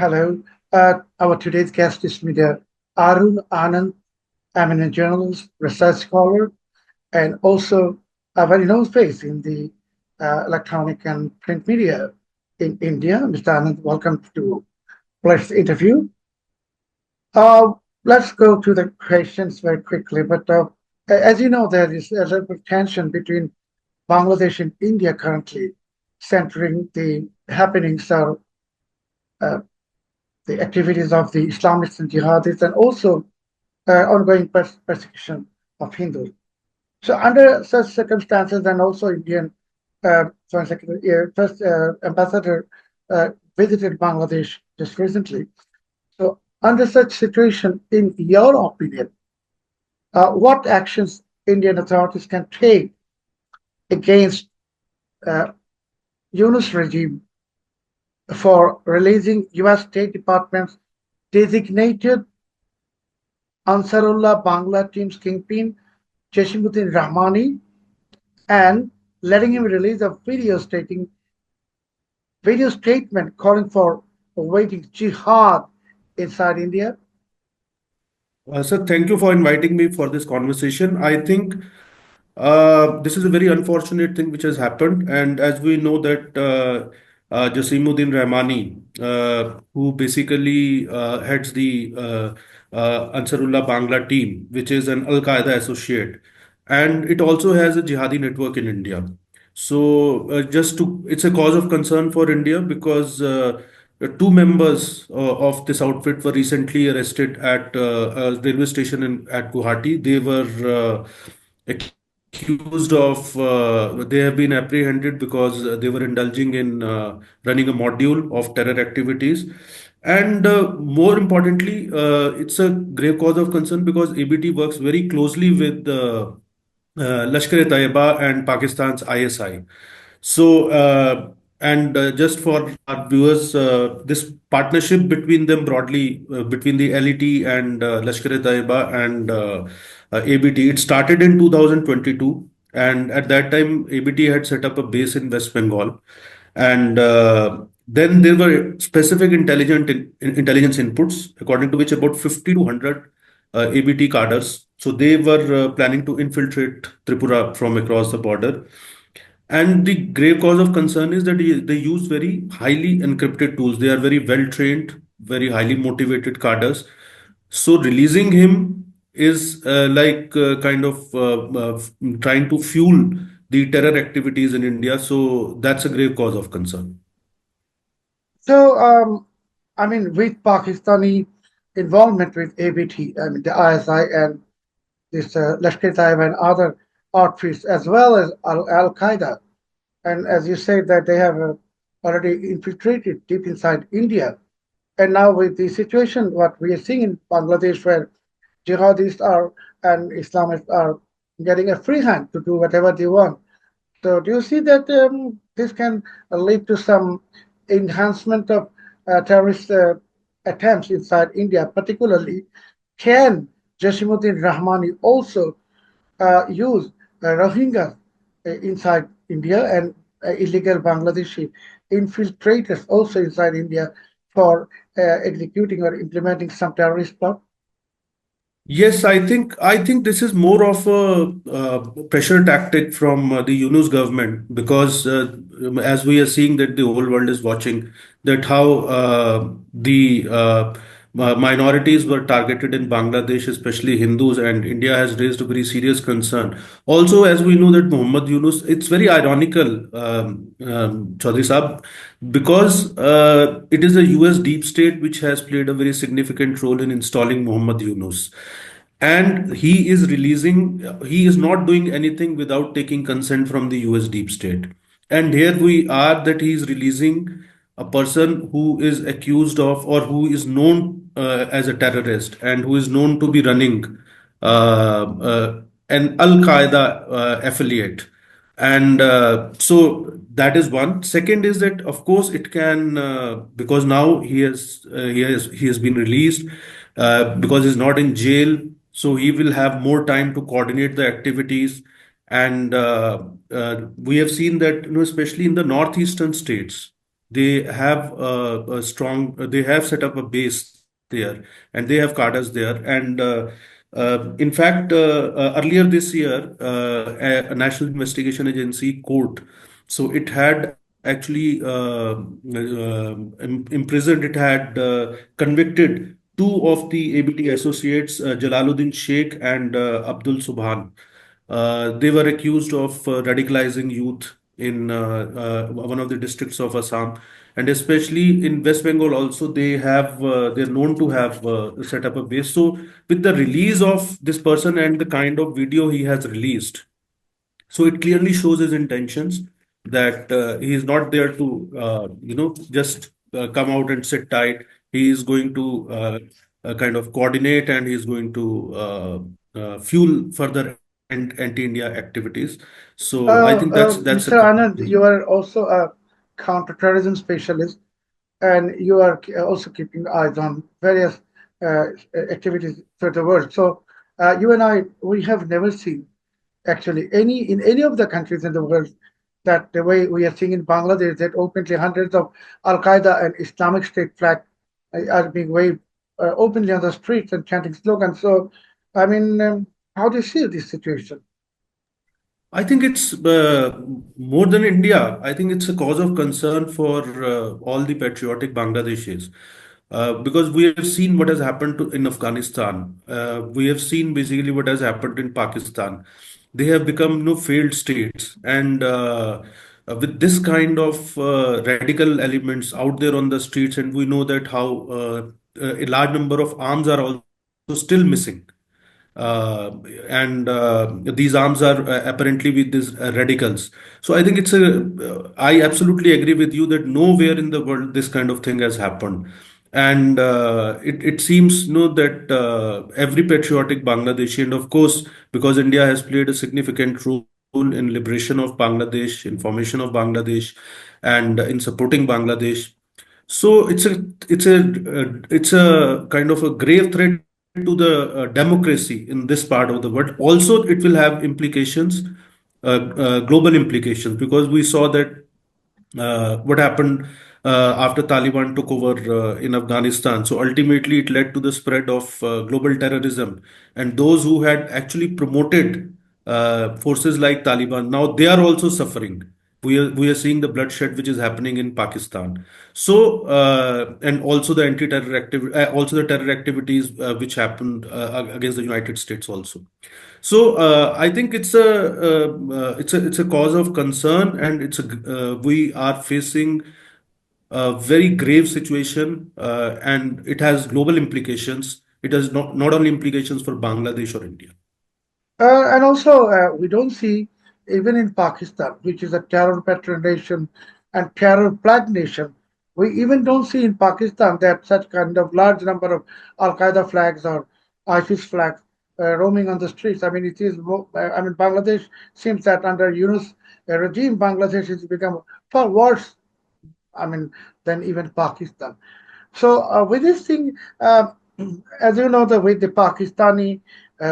Hello. Our today's guest is Mr. Arun Anand. I'm a journalist, research scholar, and also a very known face in the electronic and print media in India. Mr. Anand, welcome to Let's Interview. Uh, let's go to the questions very quickly. But as you know, there is a little bit of tension between Bangladesh and India currently, centering the happenings are uh, the activities of the Islamists and jihadists, and also ongoing persecution of Hindus. So, under such circumstances, and also Indian Foreign Secretary, first ambassador visited Bangladesh just recently. So, under such situation, in your opinion, what actions Indian authorities can take against uh, Yunus regime for releasing U.S. State Department's designated Ansarullah Bangla team's kingpin, Jashimuddin Rahmani, and letting him release a video statement calling for waging jihad inside India. Sir, thank you for inviting me for this conversation. I think this is a very unfortunate thing which has happened, and as we know that Jasimuddin Rahmani, who basically heads the Ansarullah Bangla team, which is an Al Qaeda associate, and it also has a jihadi network in India. So, it's a cause of concern for India because. Two members of this outfit were recently arrested at a railway station at Guwahati. They were accused of, they have been apprehended because they were indulging in running a module of terror activities. And more importantly, it's a grave cause of concern because ABT works very closely with Lashkar-e-Taiba and Pakistan's ISI. So, and just for our viewers, this partnership between them broadly, between the LET and Lashkar-e-Taiba and ABT, it started in 2022. And at that time, ABT had set up a base in West Bengal. And then there were specific intelligence inputs, according to which about 50 to 100 ABT cadres. So they were planning to infiltrate Tripura from across the border. And the grave cause of concern is that they use very highly encrypted tools. They are very well trained, very highly motivated cadres. So releasing him is kind of trying to fuel the terror activities in India. So that's a grave cause of concern. So, I mean, with Pakistani involvement with ABT, I mean, the ISI and this Lashkar-e-Taiba and other outfits, as well as Al Qaeda, and as you say that they have already infiltrated deep inside India. And now with the situation, what we are seeing in Bangladesh, where jihadists are and Islamists are getting a free hand to do whatever they want. So do you see that this can lead to some enhancement of terrorist attempts inside India? Particularly, can Jashimuddin Rahmani also use Rohingyas inside India and illegal Bangladeshi infiltrators also inside India for executing or implementing some terrorist plot? Yes, I think this is more of a pressure tactic from the Yunus government because as we are seeing that the whole world is watching that how the minorities were targeted in Bangladesh, especially Hindus, and India has raised a very serious concern. Also, as we know that Muhammad Yunus, it's very ironical, Chaudhry Saab, because it is the US deep state which has played a very significant role in installing Muhammad Yunus. And he is not doing anything without taking consent from the US deep state. And here we are that he is releasing a person who is accused of or who is known as a terrorist and who is known to be running an Al Qaeda affiliate. And so that is one. Second is that of course it can because now he has been released because he's not in jail, so he will have more time to coordinate the activities. And we have seen that especially in the northeastern states. they have a strong, they have set up a base there, and they have cadres there. And in fact, earlier this year, a national investigation agency court, so it had actually imprisoned, it had convicted two of the ABT associates, Jalaluddin Sheikh and Abdul Subhan. They were accused of radicalizing youth in one of the districts of Assam, and especially in West Bengal. Also, they're known to have set up a base. So, with the release of this person and the kind of video he has released, so it clearly shows his intentions that he is not there to just come out and sit tight. He is going to kind of coordinate, and he is going to fuel further anti-India activities. So I think that's a Mr. common Anand, you theme. are also a counterterrorism specialist, and you are also keeping eyes on various uh, activities throughout the world. So, you and I, we have never seen actually any of the countries in the world that the way we are seeing in Bangladesh, that openly hundreds of Al Qaeda and Islamic State flags are being waved openly on the streets and chanting slogans. So, I mean, how do you see this situation? I think it's more than India. I think it's a cause of concern for all the patriotic Bangladeshis. Because we have seen what has happened in Afghanistan. We have seen basically what has happened in Pakistan. They have become, failed states, and with this kind of radical elements out there on the streets, and we know that how a large number of arms are also still missing. And these arms are apparently with these radicals. So I think I absolutely agree with you that nowhere in the world this kind of thing has happened. And it seems, that every patriotic Bangladeshi, and of course, because India has played a significant role in liberation of Bangladesh, in formation of Bangladesh, and in supporting Bangladesh. So it's a kind of a grave threat to the democracy in this part of the world. Also, it will have implications, global implications, because we saw that what happened after Taliban took over in Afghanistan. So ultimately, it led to the spread of global terrorism, and those who had actually promoted forces like Taliban, now they are also suffering. We are seeing the bloodshed which is happening in Pakistan. So and also the also the terror activities which happened against the United States also. So I think it's a cause of concern, and we are facing a very grave situation, and it has global implications. It has not only implications for Bangladesh or India. And also, we don't see, even in Pakistan, which is a terror patron nation and terror plagued nation, we even don't see in Pakistan that such kind of large number of Al Qaeda flags or ISIS flags roaming on the streets. I mean, it is. I mean, Bangladesh seems that under Yunus regime, Bangladesh has become far worse. I mean, than even Pakistan. So with this thing, as you know, with the Pakistani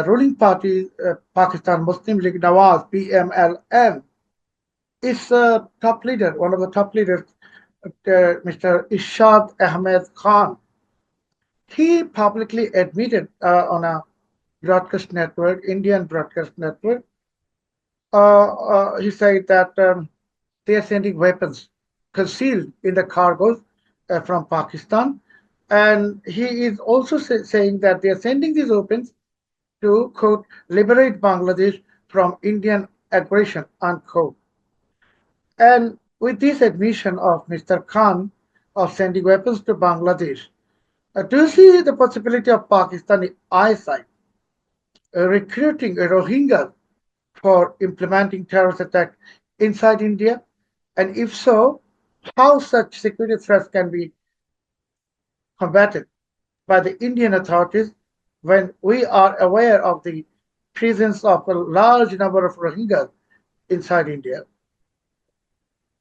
ruling party, Pakistan Muslim League Nawaz (PMLN), is top leader, one of the top leaders, Mr. Ishad Ahmed Khan. He publicly admitted on a broadcast network, Indian broadcast network, he said that they are sending weapons concealed in the cargoes from Pakistan. And he is also saying that they are sending these weapons to, quote, liberate Bangladesh from Indian aggression, unquote. And with this admission of Mr. Khan of sending weapons to Bangladesh, do you see the possibility of Pakistani ISI recruiting Rohingyas for implementing terrorist attacks inside India? And if so, how such security threats can be combated by the Indian authorities when we are aware of the presence of a large number of Rohingyas inside India?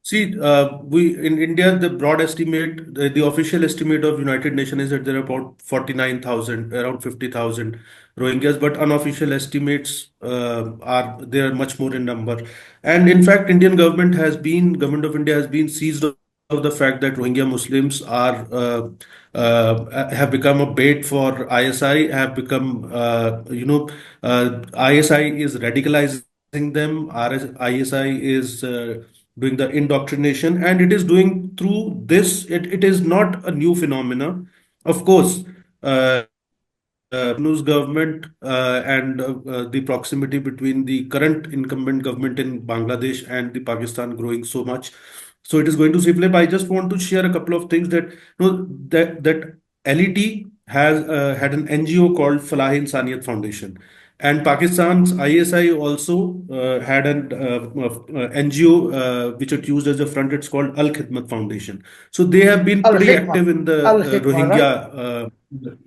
See, we in India, the broad estimate, the official estimate of United Nations is that there are about 49,000, around 50,000 Rohingyas, but unofficial estimates are they are much more in number. And in fact, government of India has been seized of of the fact that Rohingya Muslims are have become a bait for ISI, have become ISI is radicalizing them. ISI is doing the indoctrination, and it is doing through this. It is not a new phenomena, of course. Yunus government and the proximity between the current incumbent government in Bangladesh and the Pakistan growing so much. So it is going to see flip. I just want to share a couple of things that that LET has had an NGO called Falah Insaniyat Foundation, and Pakistan's ISI also had an NGO which it used as a front. It's called Al Khidmat Foundation. So they have been Al pretty Hikmah. active in the Al Hikmah, right? Rohingya.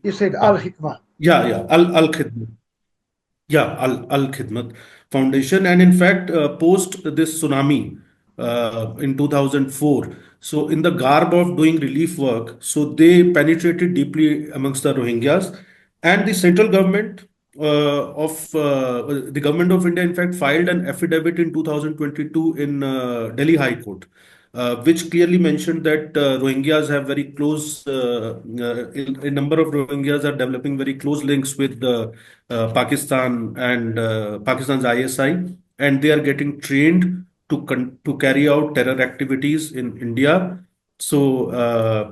You said Yeah, Al Hikmah. yeah. Al Khidmat. Yeah, Al Khidmat Foundation, and in fact, post this tsunami in 2004, so in the garb of doing relief work, so they penetrated deeply amongst the Rohingyas, and the central government of the government of India, in fact, filed an affidavit in 2022 in Delhi High Court, which clearly mentioned that Rohingyas have very close, a number of Rohingyas are developing very close links with Pakistan and Pakistan's ISI, and they are getting trained to carry out terror activities in India. So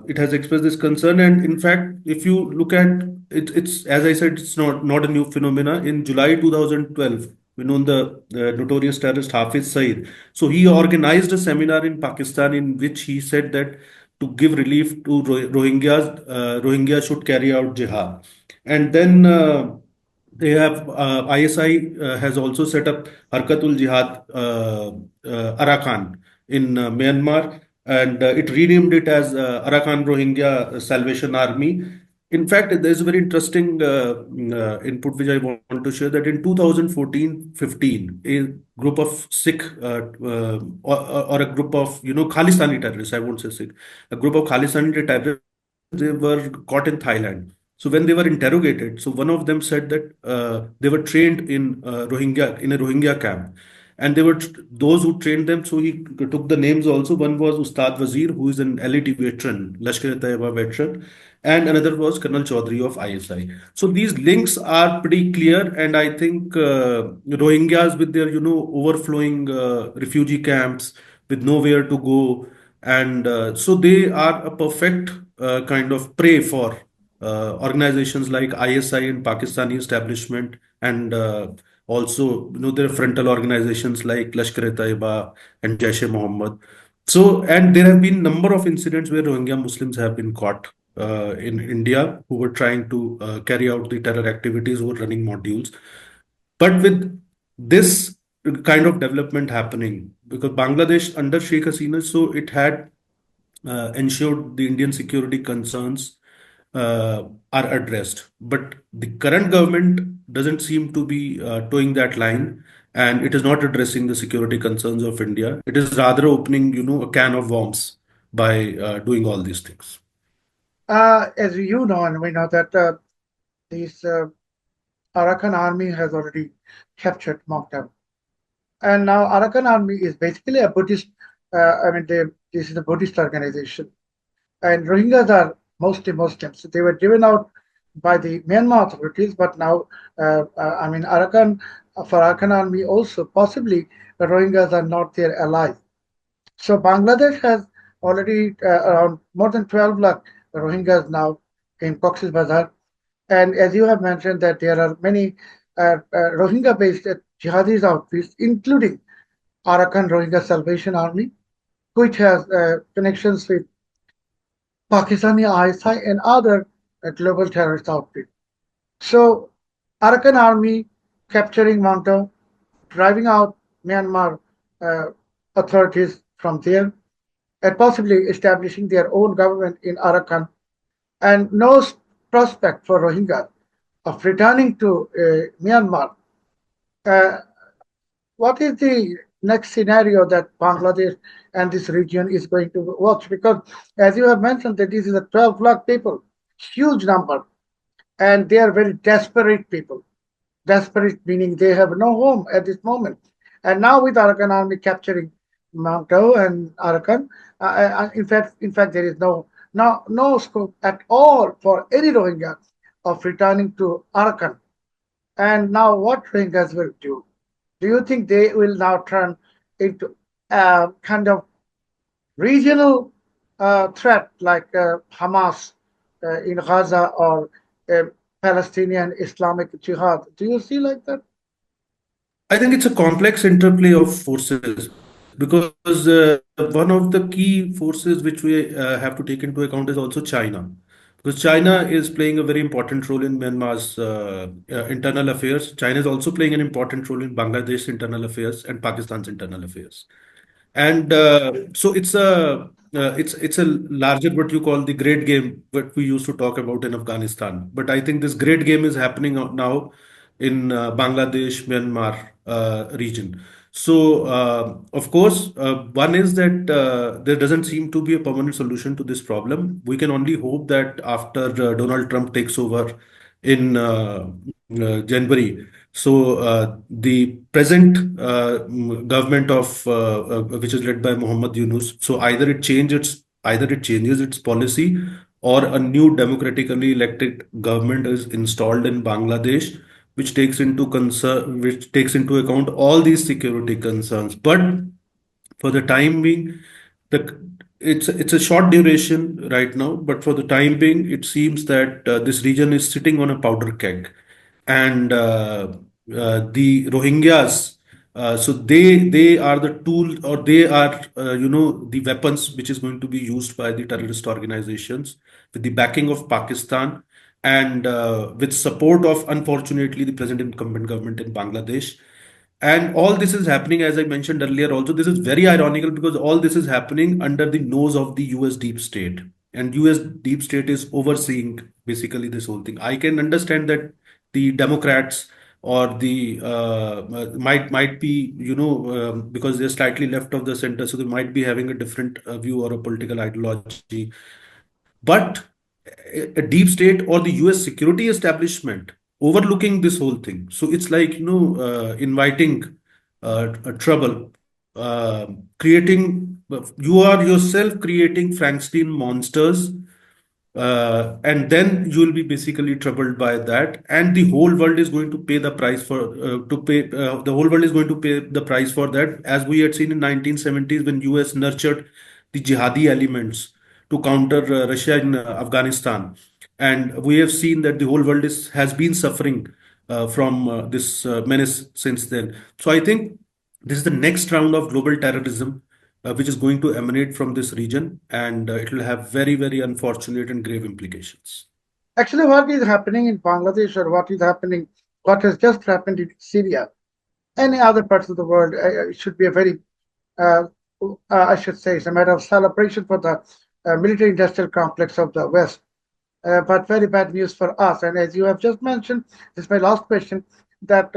it has expressed this concern, and in fact, if you look at it, it's as I said, it's not a new phenomena. In July 2012, we know the notorious terrorist Hafiz Saeed. So he organized a seminar in Pakistan in which he said that to give relief to Rohingyas, Rohingya should carry out jihad. And then they have ISI has also set up Harkatul Jihad Arakan in Myanmar, and it renamed it as Arakan Rohingya Salvation Army. In fact, there's a very interesting input which I want to share, that in 2014-15, a group of Sikh or a group of Khalistani terrorists, I won't say Sikh, a group of Khalistani terrorists, they were caught in Thailand. So when they were interrogated, so one of them said that they were trained in Rohingya in a Rohingya camp, and they were those who trained them. So he took the names also. One was Ustad Wazir, who is an LET veteran, Lashkar-e-Taiba veteran, and another was Colonel Chaudhary of ISI. So these links are pretty clear, and I think Rohingyas with their overflowing refugee camps with nowhere to go, and so they are a perfect kind of prey for organizations like ISI and Pakistani establishment, and also there are frontal organizations like Lashkar-e-Taiba and Jaish-e-Mohammed. So, and there have been number of incidents where Rohingya Muslims have been caught in India who were trying to carry out the terror activities, who were running modules. But with this kind of development happening, because Bangladesh under Sheikh Hasina, so it had ensured the Indian security concerns are addressed. But the current government doesn't seem to be towing that line, and it is not addressing the security concerns of India. It is rather opening, a can of worms by doing all these things. As you know, and we know that this Arakan army has already captured Mokhtar. And now Arakan army is basically a Buddhist, this is a Buddhist organization. And Rohingyas are mostly Muslims. They were driven out by the Myanmar authorities, but now, Arakan, for Arakan army also, possibly the Rohingyas are not their allies. So Bangladesh has already around more than 12 lakh Rohingyas now in Cox's Bazar. And as you have mentioned that there are many Rohingya-based jihadis outfits, including Arakan Rohingya Salvation Army, which has connections with Pakistani ISI and other global terrorist outfits. So Arakan army capturing Manta, driving out Myanmar authorities from there, and possibly establishing their own government in Arakan, and no prospect for Rohingya of returning to Myanmar. Uh, what is the next scenario that Bangladesh and this region is going to watch? Because as you have mentioned, that this is a 12 lakh people, huge number, and they are very desperate people. Desperate meaning they have no home at this moment. And now with Arakan army capturing Mount and Arakan. In fact, there is no scope at all for any Rohingya of returning to Arakan. And now, what Rohingyas will do? Do you think they will now turn into a kind of regional threat like Hamas in Gaza or Palestinian Islamic Jihad? Do you see like that? I think it's a complex interplay of forces because one of the key forces which we have to take into account is also China. Because China is playing a very important role in Myanmar's internal affairs. China is also playing an important role in Bangladesh's internal affairs and Pakistan's internal affairs. And so it's a larger what you call the great game what we used to talk about in Afghanistan. But I think this great game is happening now in Bangladesh, Myanmar region. So of course, one is that there doesn't seem to be a permanent solution to this problem. We can only hope that after Donald Trump takes over in January. So the present government of which is led by Muhammad Yunus. So either it changes its policy or a new democratically elected government is installed in Bangladesh, which takes into account all these security concerns. But for the time being, the it's a short duration right now, but for the time being, it seems that this region is sitting on a powder keg, and the Rohingyas. So they are the tool, or they are the weapons which is going to be used by the terrorist organizations with the backing of Pakistan and with support of, unfortunately, the present incumbent government in Bangladesh. And all this is happening, as I mentioned earlier, also, this is very ironical because all this is happening under the nose of the US deep state. And US deep state is overseeing basically this whole thing. I can understand that the Democrats or the might be, because they're slightly left of the center, so they might be having a different view or a political ideology. But a deep state or the US security establishment overlooking this whole thing. So it's like, inviting a trouble, you are yourself creating Frankenstein monsters, and then you will be basically troubled by that, and the whole world is going to pay the price for to pay the whole world is going to pay the price for that, as we had seen in 1970s when US nurtured the jihadi elements to counter Russia in Afghanistan. And we have seen that the whole world has been suffering from this menace since then. So I think this is the next round of global terrorism which is going to emanate from this region, and it will have very, very unfortunate and grave implications. Actually, what is happening in Bangladesh or what has just happened in Syria, any other parts of the world, it should be a very, uh, I should say, it's a matter of celebration for the military industrial complex of the West. But very bad news for us. And as you have just mentioned, this is my last question, that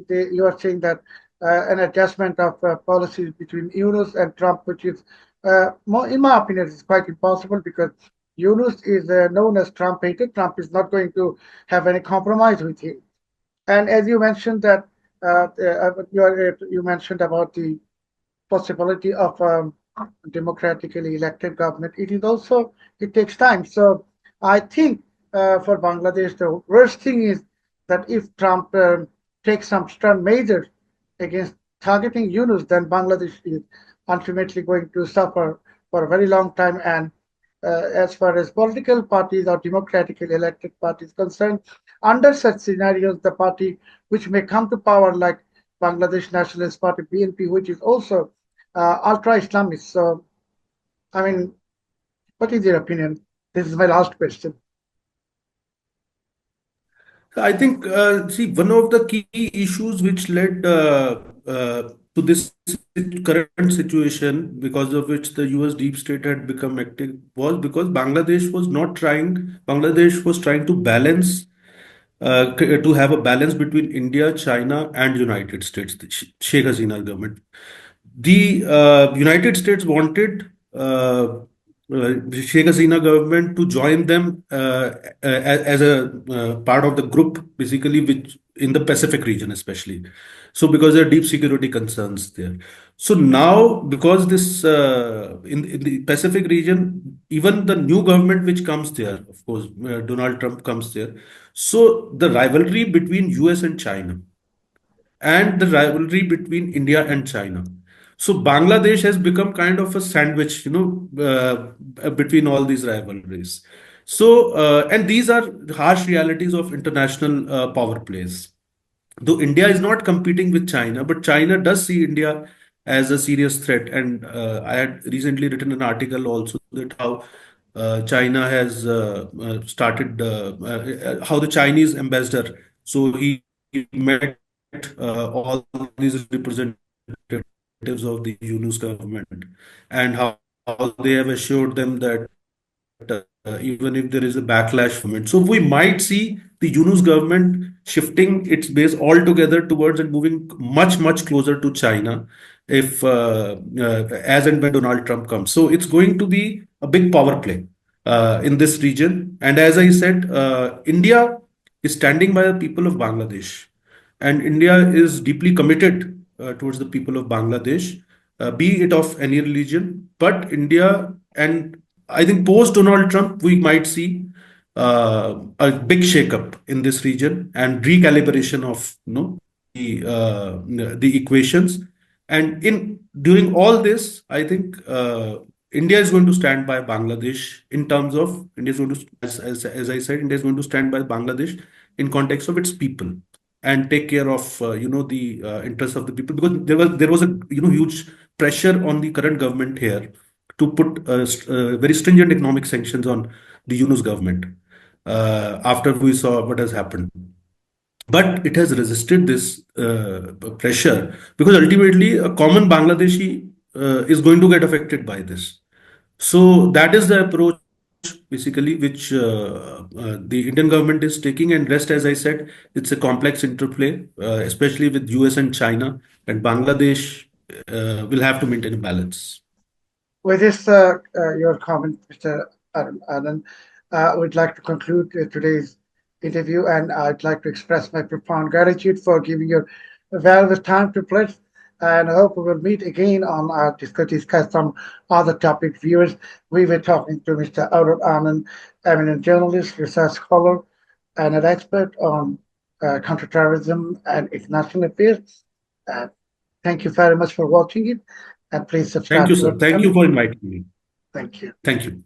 you are saying that an adjustment of policies between Yunus and Trump, which is, more, in my opinion, is quite impossible because Yunus is known as Trump hater. Trump is not going to have any compromise with him. And as you mentioned that you mentioned about the possibility of democratically elected government, it takes time. So I think for Bangladesh, the worst thing is that if Trump takes some stern measures against targeting Yunus, then Bangladesh is ultimately going to suffer for a very long time. And as far as political parties or democratically elected parties concerned, under such scenarios, the party which may come to power, like Bangladesh Nationalist Party (BNP), which is also ultra Islamist. So, I mean, what is your opinion? This is my last question. I think, see, one of the key issues which led to this current situation, because of which the US deep state had become active, was because Bangladesh was trying to balance, to have a balance between India, China, and United States, the Sheikh Hasina government. The United States wanted the Sheikh Hasina government to join them as a part of the group, basically, which in the Pacific region, especially. So because there are deep security concerns there. So now, because this in the Pacific region, even the new government which comes there, of course, Donald Trump comes there. So the rivalry between US and China and the rivalry between India and China. So Bangladesh has become kind of a sandwich, between all these rivalries. So, and these are harsh realities of international power plays. Though India is not competing with China, but China does see India as a serious threat. And I had recently written an article also that how China has started, how the Chinese ambassador, so he met all these representatives of the Yunus government, and how they have assured them that even if there is a backlash from it. So we might see the Yunus government shifting its base altogether towards and moving much, much closer to China if as and when Donald Trump comes. So it's going to be a big power play in this region. And as I said, India is standing by the people of Bangladesh. And India is deeply committed towards the people of Bangladesh, be it of any religion. But India, and I think post Donald Trump, we might see a big shakeup in this region and recalibration of the equations. And in during all this, I think India is going to stand by Bangladesh in terms of India is going to, as I said, India is going to stand by Bangladesh in context of its people and take care of the interests of the people, because there was a huge pressure on the current government here to put very stringent economic sanctions on the Yunus government after we saw what has happened. But it has resisted this pressure because ultimately a common Bangladeshi is going to get affected by this. So that is the approach basically which the Indian government is taking. And rest, as I said, it's a complex interplay, especially with US and China, and Bangladesh will have to maintain a balance. With this, your comment, Mr. Arun Anand, we'd like to conclude today's interview, and I'd like to express my profound gratitude for giving your valuable time to pledge. And I hope we will meet again on discuss some other topic. Viewers, we were talking to Mr. Arun Anand, eminent journalist, research scholar, and an expert on counterterrorism and international affairs. Uh, Thank you very much for watching it, and please Thank subscribe you, to sir. our Thank you channel. for inviting me. Thank you. Thank you.